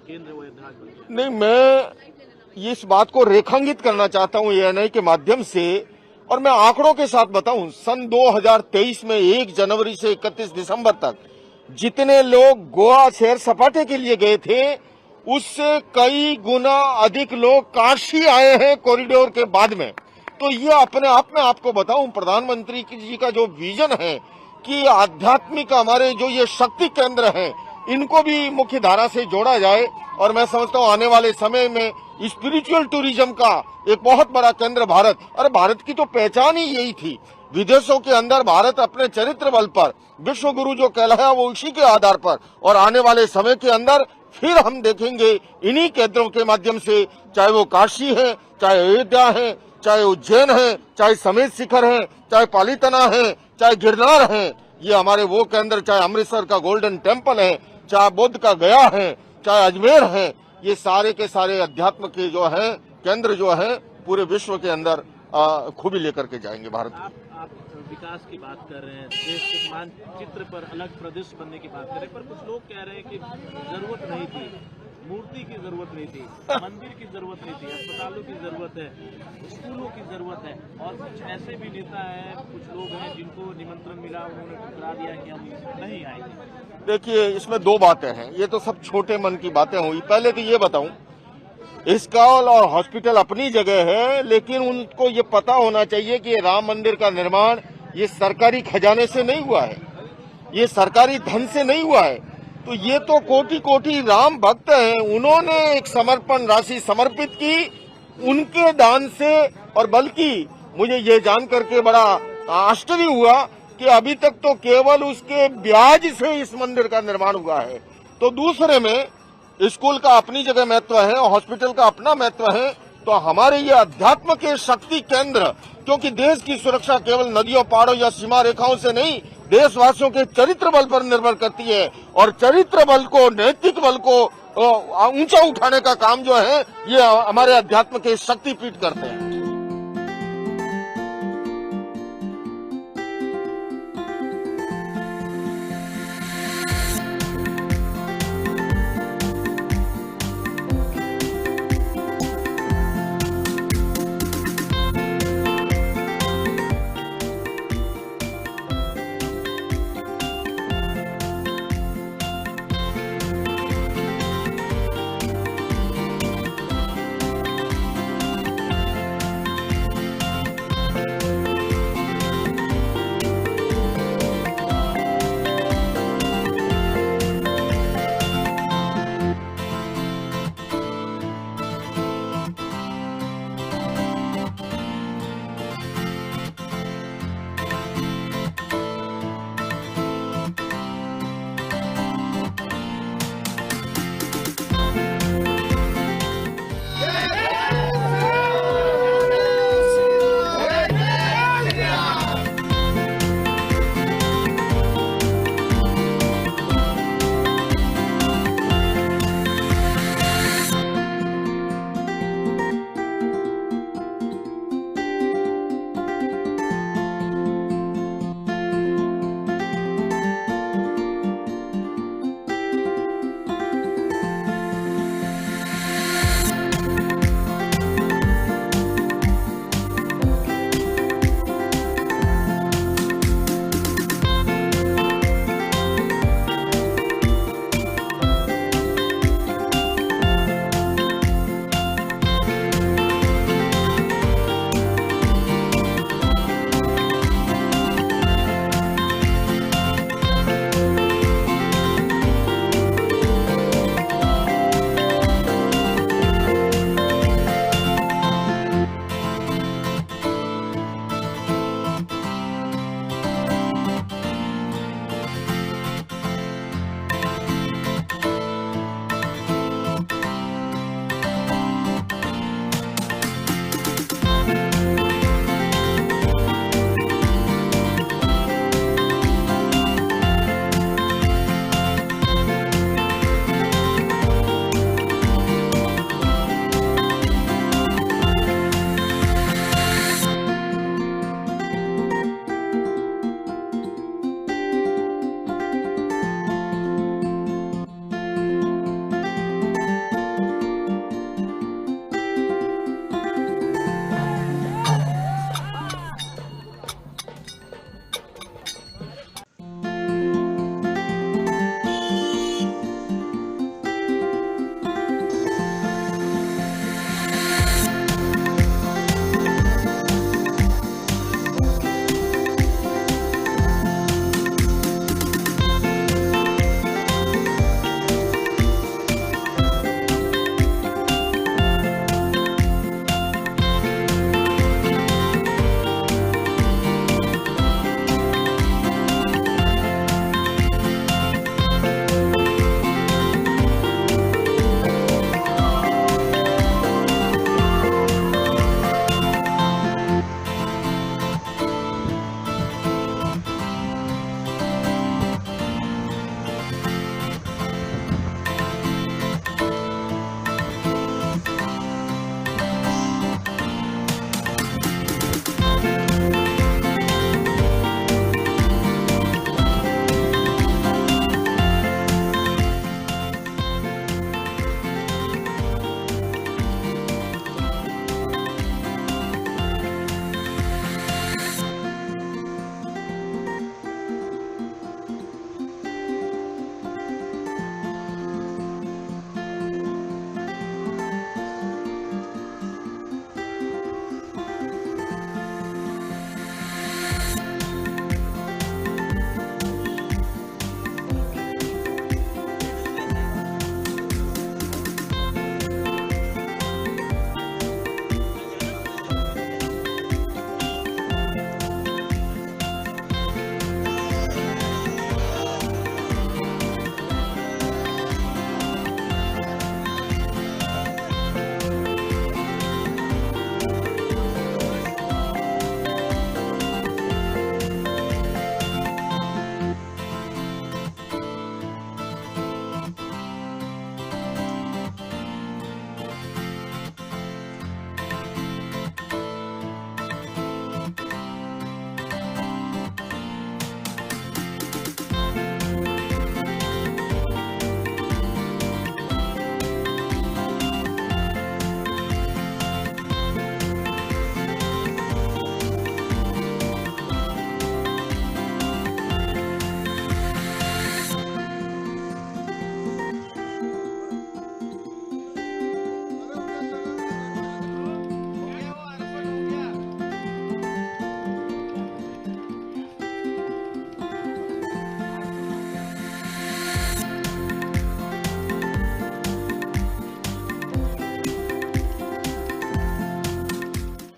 केंद्र वो अयोध्या बन गया। नहीं, मैं इस बात को रेखांकित करना चाहता हूं एएनआई के माध्यम से, और मैं आंकड़ों के साथ बताऊं। सन 2023 में 1 जनवरी से 31 दिसंबर तक जितने लोग गोवा सैर सपाटे के लिए गए थे, उससे कई गुना अधिक लोग काशी आए हैं कॉरिडोर के बाद में। तो ये अपने आप में आपको बताऊं, प्रधानमंत्री जी का जो विजन है कि आध्यात्मिक हमारे जो ये शक्ति केंद्र हैं, इनको भी मुख्य धारा से जोड़ा जाए। और मैं समझता हूं आने वाले समय में स्पिरिचुअल टूरिज्म का एक बहुत बड़ा केंद्र भारत, अरे भारत की तो पहचान ही यही थी। विदेशों के अंदर भारत अपने चरित्र बल पर विश्व गुरु जो कहलाया वो उसी के आधार पर, और आने वाले समय के अंदर फिर हम देखेंगे इन्हीं केंद्रों के माध्यम से, चाहे वो काशी है, चाहे अयोध्या है, चाहे उज्जैन है, चाहे समेत शिखर है, चाहे पालीतना है, चाहे गिरनार है, ये हमारे वो केंद्र, चाहे अमृतसर का गोल्डन टेम्पल है, चाहे बुद्ध का गया है, चाहे अजमेर है, ये सारे के सारे अध्यात्म के जो है केंद्र जो है पूरे विश्व के अंदर खूबी लेकर के जाएंगे भारत। आप विकास की बात कर रहे हैं, देश के मानचित्र पर अलग प्रदेश बनने की बात कर रहे हैं, पर कुछ लोग कह रहे हैं कि जरूरत नहीं थी, मूर्ति की जरूरत नहीं थी, मंदिर की जरूरत नहीं थी, अस्पतालों की जरूरत है, स्कूलों की जरूरत है। और कुछ ऐसे भी नेता हैं, कुछ लोग हैं जिनको निमंत्रण मिला, उन्होंने ठुकरा दिया कि हम नहीं आएंगे। देखिए, इसमें दो बातें हैं, ये तो सब छोटे मन की बातें हुई। पहले तो ये बताऊं, स्कूल और हॉस्पिटल अपनी जगह है, लेकिन उनको ये पता होना चाहिए कि राम मंदिर का निर्माण ये सरकारी खजाने से नहीं हुआ है, ये सरकारी धन से नहीं हुआ है। तो ये तो कोटि कोटि राम भक्त हैं, उन्होंने एक समर्पण राशि समर्पित की उनके दान से। और बल्कि मुझे ये जान करके बड़ा आश्चर्य हुआ कि अभी तक तो केवल उसके ब्याज से इस मंदिर का निर्माण हुआ है। तो दूसरे में स्कूल का अपनी जगह महत्व है, हॉस्पिटल का अपना महत्व है। तो हमारे ये अध्यात्म के शक्ति केंद्र, क्योंकि देश की सुरक्षा केवल नदियों, पहाड़ों या सीमा रेखाओं से नहीं, देशवासियों के चरित्र बल पर निर्भर करती है। और चरित्र बल को, नैतिक बल को ऊंचा उठाने का काम जो है ये हमारे अध्यात्म के शक्तिपीठ करते हैं।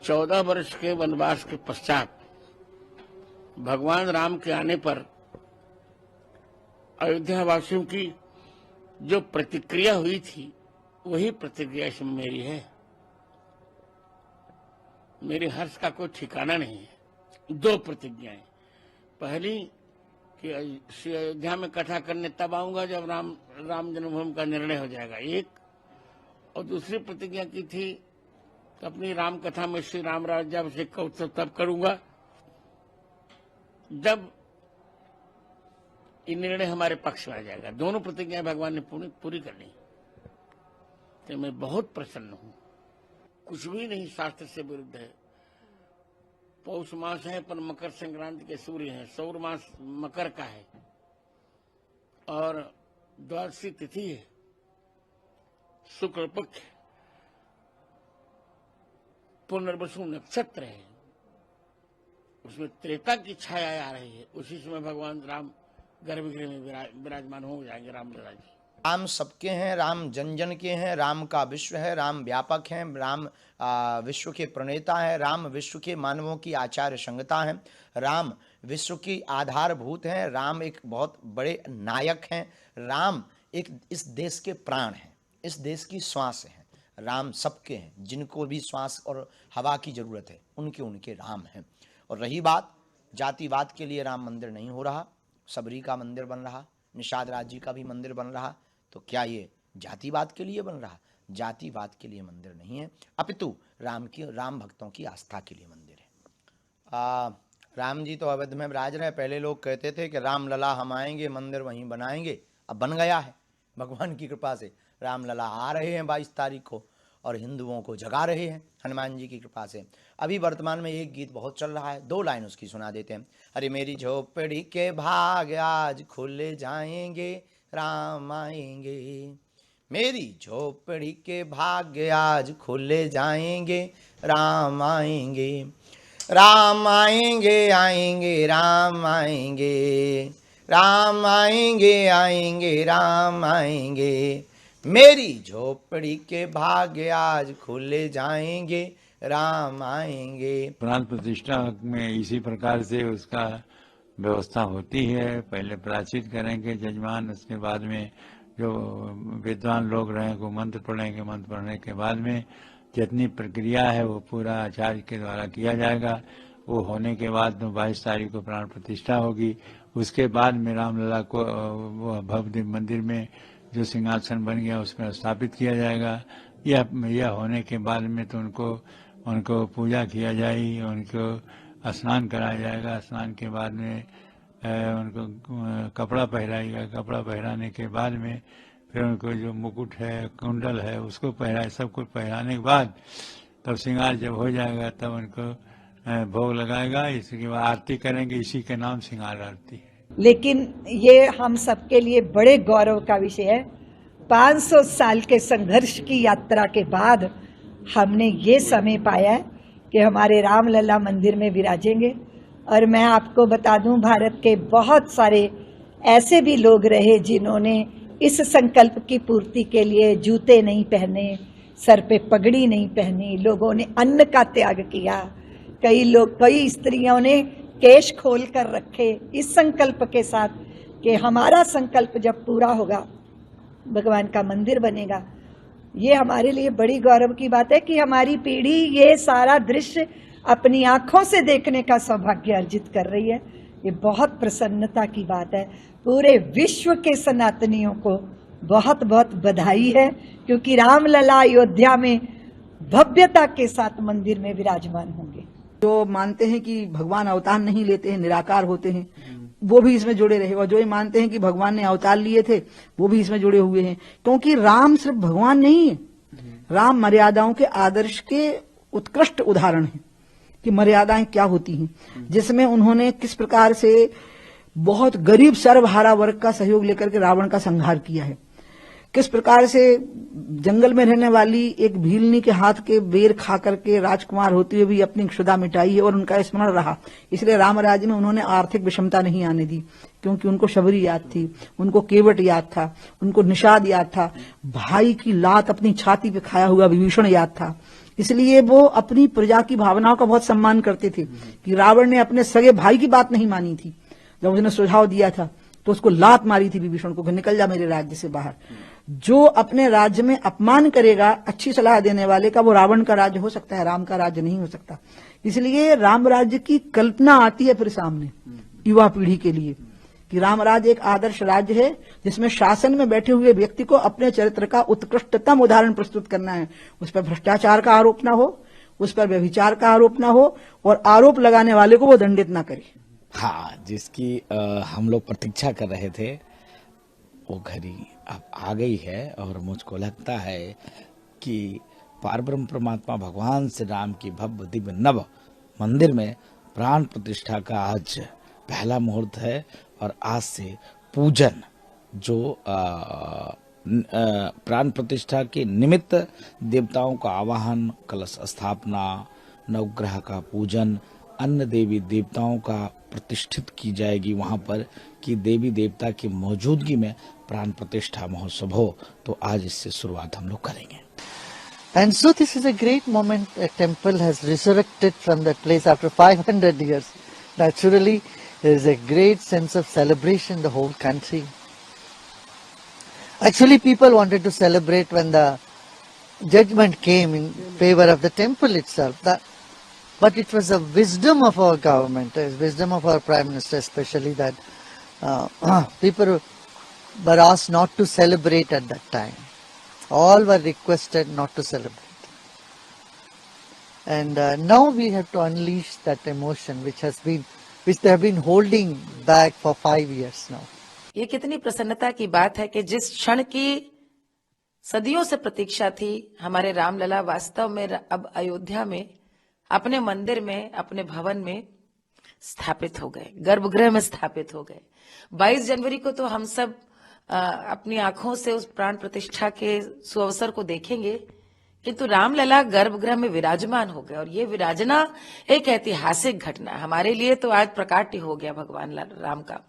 14 वर्ष के वनवास के पश्चात भगवान राम के आने पर अयोध्या वासियों की जो प्रतिक्रिया हुई थी वही प्रतिक्रिया इसमें मेरी है। मेरे हर्ष का कोई ठिकाना नहीं है। 2 प्रतिज्ञाएं, पहली कि अयोध्या में कथा करने तब आऊंगा जब राम जन्मभूमि का निर्णय हो जाएगा, एक। और दूसरी प्रतिज्ञा की थी कि अपनी राम कथा में श्री राम राज्याभिषेक का उत्सव तब करूंगा जब ये निर्णय हमारे पक्ष में आ जाएगा। दोनों प्रतिज्ञाएं भगवान ने पूरी कर ली, तो मैं बहुत प्रसन्न हूं। कुछ भी नहीं शास्त्र से विरुद्ध है। पौष मास है पर मकर संक्रांति के सूर्य हैं, सौर मास मकर का है और द्वादशी तिथि है, शुक्ल पक्ष, पुनर्वसु नक्षत्र है, उसमें त्रेता की छाया आ रही है। उसी समय भगवान राम गर्भगृह में विराजमान हो जाएंगे। रामलला जी राम सबके हैं, राम जन जन के हैं, राम का विश्व है, राम व्यापक हैं, राम विश्व के प्रणेता है, राम विश्व के मानवों की आचार्य संहिता है, राम विश्व की आधारभूत हैं, राम एक बहुत बड़े नायक हैं, राम एक इस देश के प्राण हैं, इस देश की श्वास हैं। राम सबके हैं, जिनको भी श्वास और हवा की जरूरत है उनके राम हैं। और रही बात जातिवाद के लिए राम मंदिर नहीं हो रहा, सबरी का मंदिर बन रहा, निषाद राज जी का भी मंदिर बन रहा, तो क्या ये जातिवाद के लिए बन रहा? जातिवाद के लिए मंदिर नहीं है, अपितु राम भक्तों की आस्था के लिए मंदिर है। राम जी तो अवध में विराज रहे। पहले लोग कहते थे कि राम लला हम आएंगे मंदिर वहीं बनाएंगे, अब बन गया है भगवान की कृपा से। राम लला आ रहे हैं 22 तारीख को और हिंदुओं को जगा रहे हैं हनुमान जी की कृपा से। अभी वर्तमान में एक गीत बहुत चल रहा है, 2 लाइन उसकी सुना देते हैं। अरे मेरी झोपड़ी के भाग आज खुले जाएंगे, राम आएंगे। मेरी झोपड़ी के भाग्य आज खुले जाएंगे, राम आएंगे। राम आएंगे आएंगे राम आएंगे, राम आएंगे आएंगे राम आएंगे। मेरी झोपड़ी के भाग्य आज खुले जाएंगे, राम आएंगे। प्राण प्रतिष्ठा में इसी प्रकार से उसका व्यवस्था होती है। पहले प्राचित करेंगे जजमान, उसके बाद में जो विद्वान लोग रहेंगे वो मंत्र पढ़ेंगे, मंत्र पढ़ने के बाद में जितनी प्रक्रिया है वो पूरा आचार्य के द्वारा किया जाएगा। वो होने के बाद 22 तारीख को प्राण प्रतिष्ठा होगी। उसके बाद में रामलला को वो भव्य मंदिर में जो सिंहासन बन गया उसमें स्थापित किया जाएगा। यह होने के बाद में तो उनको पूजा किया जाएगी, उनको स्नान कराया जाएगा। स्नान के बाद में उनको कपड़ा पहनाएगा, कपड़ा पहनाने के बाद में फिर उनको जो मुकुट है, कुंडल है, उसको पहनाए। सब कुछ पहनाने के बाद तब श्रृंगार जब हो जाएगा तब उनको भोग लगाएगा। इसके बाद आरती करेंगे, इसी के नाम श्रृंगार आरती है। लेकिन ये हम सबके लिए बड़े गौरव का विषय है। 500 साल के संघर्ष की यात्रा के बाद हमने ये समय पाया है कि हमारे रामलला मंदिर में विराजेंगे। और मैं आपको बता दूं, भारत के बहुत सारे ऐसे भी लोग रहे जिन्होंने इस संकल्प की पूर्ति के लिए जूते नहीं पहने, सर पे पगड़ी नहीं पहनी, लोगों ने अन्न का त्याग किया, कई स्त्रियों ने केश खोल कर रखे इस संकल्प के साथ कि हमारा संकल्प जब पूरा होगा भगवान का मंदिर बनेगा। ये हमारे लिए बड़ी गौरव की बात है कि हमारी पीढ़ी ये सारा दृश्य अपनी आंखों से देखने का सौभाग्य अर्जित कर रही है। ये बहुत प्रसन्नता की बात है। पूरे विश्व के सनातनियों को बहुत बहुत बधाई है, क्योंकि रामलला अयोध्या में भव्यता के साथ मंदिर में विराजमान होंगे। जो मानते हैं कि भगवान अवतार नहीं लेते हैं, निराकार होते हैं, वो भी इसमें जुड़े रहे। और जो ये मानते हैं कि भगवान ने अवतार लिए थे वो भी इसमें जुड़े हुए हैं। क्योंकि राम सिर्फ भगवान नहीं है, राम मर्यादाओं के आदर्श के उत्कृष्ट उदाहरण है कि मर्यादाएं क्या होती हैं, जिसमें उन्होंने किस प्रकार से बहुत गरीब सर्वहारा वर्ग का सहयोग लेकर के रावण का संहार किया है, किस प्रकार से जंगल में रहने वाली एक भीलनी के हाथ के बेर खा करके राजकुमार होते हुए भी अपनी क्षुधा मिटाई है और उनका स्मरण रहा। इसलिए रामराज में उन्होंने आर्थिक विषमता नहीं आने दी, क्योंकि उनको शबरी याद थी, उनको केवट याद था, उनको निषाद याद था, भाई की लात अपनी छाती पे खाया हुआ विभीषण याद था। इसलिए वो अपनी प्रजा की भावनाओं का बहुत सम्मान करते थे कि रावण ने अपने सगे भाई की बात नहीं मानी थी। जब उसने सुझाव दिया था तो उसको लात मारी थी विभीषण को कि निकल जा मेरे राज्य से बाहर। जो अपने राज्य में अपमान करेगा अच्छी सलाह देने वाले का, वो रावण का राज्य हो सकता है, राम का राज्य नहीं हो सकता। इसलिए राम राज्य की कल्पना आती है फिर सामने युवा पीढ़ी के लिए कि राम राज्य एक आदर्श राज्य है जिसमें शासन में बैठे हुए व्यक्ति को अपने चरित्र का उत्कृष्टतम उदाहरण प्रस्तुत करना है। उस पर भ्रष्टाचार का आरोप ना हो, उस पर व्यभिचार का आरोप ना हो और आरोप लगाने वाले को वो दंडित ना करे। हाँ, जिसकी हम लोग प्रतीक्षा कर रहे थे वो घड़ी अब आ गई है और मुझको लगता है कि पारब्रह्म परमात्मा भगवान श्री राम की भव्य दिव्य नव मंदिर में प्राण प्रतिष्ठा का आज पहला मुहूर्त है और आज से पूजन जो प्राण प्रतिष्ठा के निमित्त देवताओं का आवाहन, कलश स्थापना, नवग्रह का पूजन, अन्य देवी देवताओं का प्रतिष्ठित की जाएगी वहां पर कि देवी देवता की मौजूदगी में प्राण प्रतिष्ठा महोत्सव हो। तो आज इससे शुरुआत हम लोग करेंगे। And so this is a great moment. A temple has resurrected from that place after 500 years. Naturally, there is a great sense of celebration in the whole country. Actually, people wanted to celebrate when the judgment came in favor of the temple itself. But it was the wisdom of our government, the wisdom of our Prime Minister especially, that people were asked not to celebrate at that time. All were requested not to celebrate. And now we have to unleash that emotion which they have been holding back for 5 years now. ये कितनी प्रसन्नता की बात है कि जिस क्षण की सदियों से प्रतीक्षा थी, हमारे रामलला वास्तव में अब अयोध्या में अपने मंदिर में, अपने भवन में स्थापित हो गए, गर्भगृह में स्थापित हो गए। 22 जनवरी को तो हम सब अपनी आंखों से उस प्राण प्रतिष्ठा के सुअवसर को देखेंगे, किंतु रामलला गर्भगृह में विराजमान हो गए और ये विराजना एक ऐतिहासिक घटना है हमारे लिए। तो आज प्रकाट्य हो गया भगवान राम का।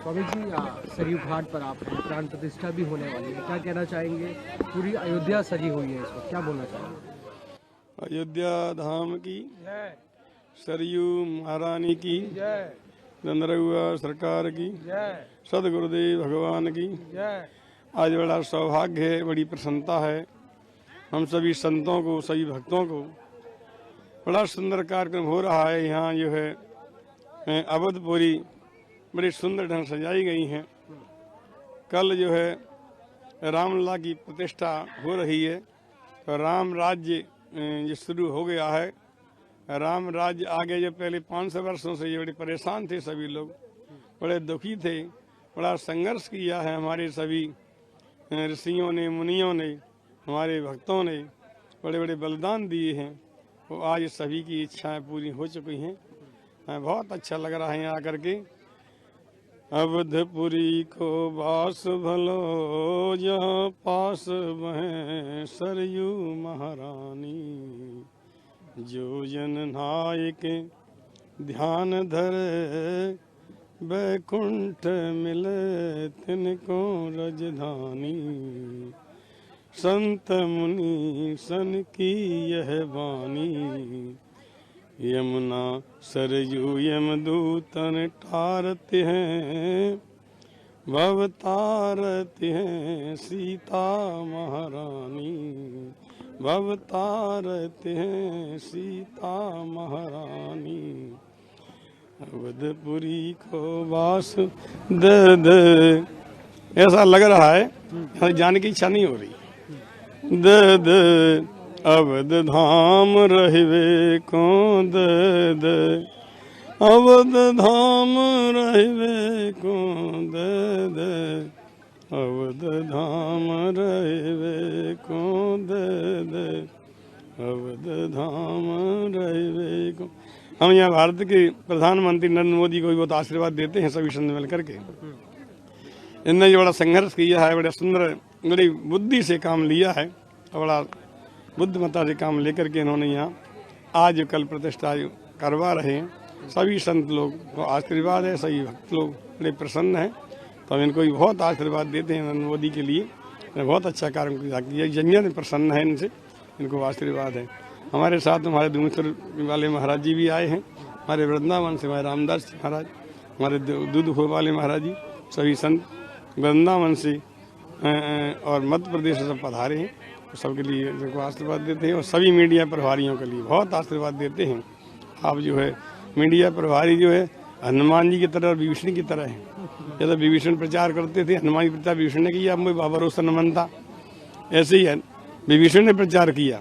स्वामी जी, सरयू घाट पर आप हैं, प्राण प्रतिष्ठा भी होने वाली है, क्या कहना चाहेंगे? पूरी अयोध्या सजी हुई है, इसको क्या बोलना चाहेंगे? अयोध्या धाम की जय, सरयू महारानी की जय, नंदरहुआ सरकार की जय, सदगुरुदेव भगवान की जय। आज बड़ा सौभाग्य है, बड़ी प्रसन्नता है हम सभी संतों को, सभी भक्तों को। बड़ा सुंदर कार्यक्रम हो रहा है यहाँ जो है अवधपुरी बड़ी सुंदर ढंग सजाई गई हैं। कल जो है रामलला की प्रतिष्ठा हो रही है, तो राम राज्य जो शुरू हो गया है, राम राज्य आगे जो पहले 500 वर्षों से ये बड़े परेशान थे, सभी लोग बड़े दुखी थे, बड़ा संघर्ष किया है हमारे सभी ऋषियों ने, मुनियों ने, हमारे भक्तों ने बड़े बड़े बलिदान दिए हैं। वो आज सभी की इच्छाएं पूरी हो चुकी हैं। बहुत अच्छा लग रहा है यहाँ आकर के। अवधपुरी को वास भलो जहाँ पास बहें सरयू महारानी, जो जन नायक ध्यान धरे बैकुंठ मिले तिनको रजधानी। संत मुनि सन की यह वाणी, यमुना सरयू यमदूतन टारते हैं, भवतारते हैं सीता महारानी, भवतारते हैं सीता महारानी। अवधपुरी को वास दे दे, ऐसा लग रहा है जाने की इच्छा नहीं हो रही। दे दे अवध धाम रहिवे को दे दे, अवध धाम रहिवे को दे दे, अवध धाम रहिवे को दे दे, अवध धाम रहिवे को। हम यहाँ भारत के प्रधानमंत्री नरेंद्र मोदी को भी बहुत आशीर्वाद देते हैं, सभी संत मिल करके। इनने जो बड़ा संघर्ष किया है, बड़े सुंदर बड़ी बुद्धि से काम लिया है, बड़ा बुद्धिमत्ता से काम लेकर के इन्होंने यहाँ आज कल प्रतिष्ठा करवा रहे हैं। सभी संत लोग को आशीर्वाद है, सभी भक्त लोग बड़े प्रसन्न हैं, तो हम इनको भी बहुत आशीर्वाद देते हैं। नरेंद्र मोदी के लिए बहुत अच्छा कार्य किया, जन्य प्रसन्न है इनसे, इनको आशीर्वाद है। हमारे साथ हमारे दूसर वाले महाराज जी भी आए हैं, हमारे वृंदावन से हमारे रामदास जी महाराज, हमारे दूध वाले महाराज जी, सभी संत वृंदावन से और मध्य प्रदेश से सब पधारे हैं। सबके लिए इनको आशीर्वाद देते हैं और सभी मीडिया प्रभारियों के लिए बहुत आशीर्वाद देते हैं। आप जो है मीडिया प्रभारी जो है हनुमान जी की तरह और विभीषण की तरह है। जैसे विभीषण प्रचार करते थे, हनुमान जी प्रचार विभीषण ने किया, मुझे भरोसा न मनता, ऐसे ही है विभीषण ने प्रचार किया।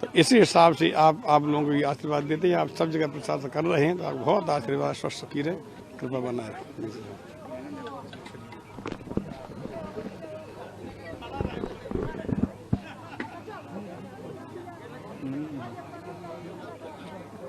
तो इसी हिसाब से आप लोगों को भी आशीर्वाद देते हैं। आप सब जगह प्रचार कर रहे हैं, तो आप बहुत आशीर्वाद स्वस्थ की रहे, कृपा बनाए रखें।